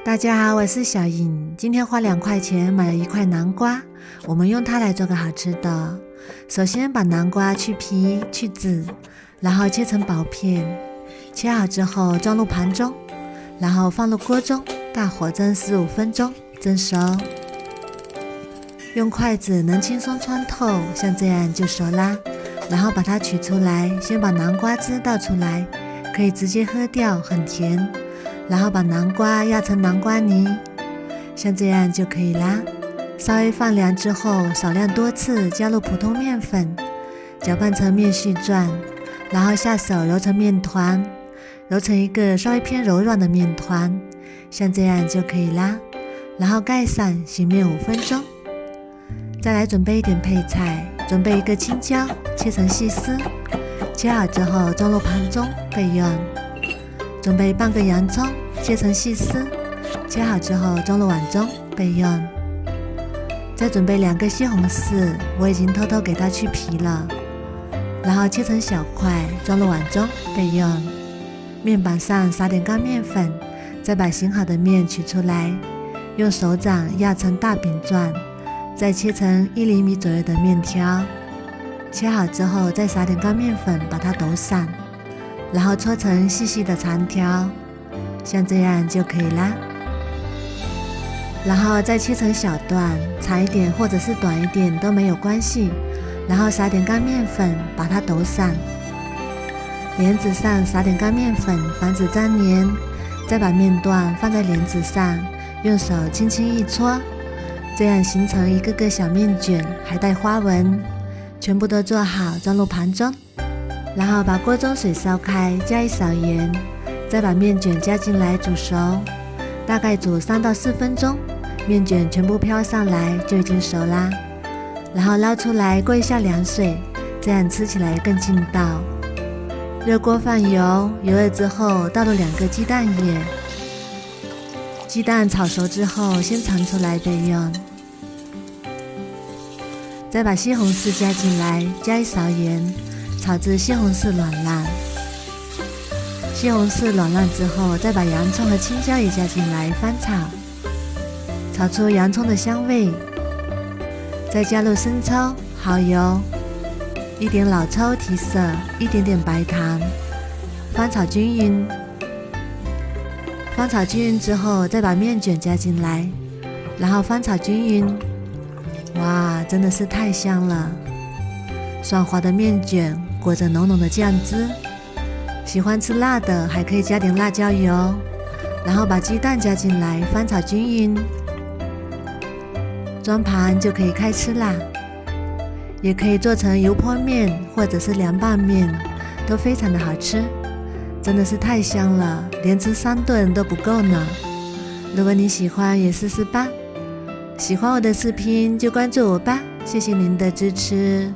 大家好，我是小颖。今天花2块钱买了一块南瓜，我们用它来做个好吃的。首先把南瓜去皮去籽，然后切成薄片，切好之后装入盘中，然后放入锅中，大火蒸15分钟，蒸熟。用筷子能轻松穿透，像这样就熟啦。然后把它取出来，先把南瓜汁倒出来，可以直接喝掉，很甜。然后把南瓜压成南瓜泥，像这样就可以啦。稍微放凉之后，少量多次加入普通面粉，搅拌成面絮状，然后下手揉成面团，揉成一个稍微偏柔软的面团，像这样就可以啦。然后盖上，醒面5分钟。再来准备一点配菜，准备一个青椒，切成细丝，切好之后装入盘中备用。准备半个洋葱，切成细丝，切好之后装入碗中备用。再准备2个西红柿，我已经偷偷给它去皮了，然后切成小块，装入碗中备用。面板上撒点干面粉，再把醒好的面取出来，用手掌压成大饼状，再切成1厘米左右的面条。切好之后再撒点干面粉，把它抖散。然后搓成细细的长条，像这样就可以啦。然后再切成小段，长一点或者是短一点都没有关系。然后撒点干面粉，把它抖散。莲子上撒点干面粉，防止粘连。再把面段放在莲子上，用手轻轻一搓，这样形成一个个小面卷，还带花纹。全部都做好，装入盘中。然后把锅中水烧开，加1勺盐，再把面卷加进来煮熟，大概煮3到4分钟，面卷全部飘上来就已经熟啦。然后捞出来过一下凉水，这样吃起来更劲道。热锅放油，油热之后倒入2个鸡蛋液，鸡蛋炒熟之后先盛出来备用。再把西红柿加进来，加1勺盐，炒至西红柿软烂。西红柿软烂之后，再把洋葱和青椒也加进来翻炒，炒出洋葱的香味。再加入生抽、蚝油、1点老抽提色，一点点白糖，翻炒均匀。翻炒均匀之后，再把面卷加进来，然后翻炒均匀。哇，真的是太香了！爽滑的面卷裹着浓浓的酱汁，喜欢吃辣的还可以加点辣椒油，然后把鸡蛋加进来翻炒均匀，装盘就可以开吃啦。也可以做成油泼面或者是凉拌面，都非常的好吃，真的是太香了，连吃3顿都不够呢。如果你喜欢也试试吧，喜欢我的视频就关注我吧，谢谢您的支持。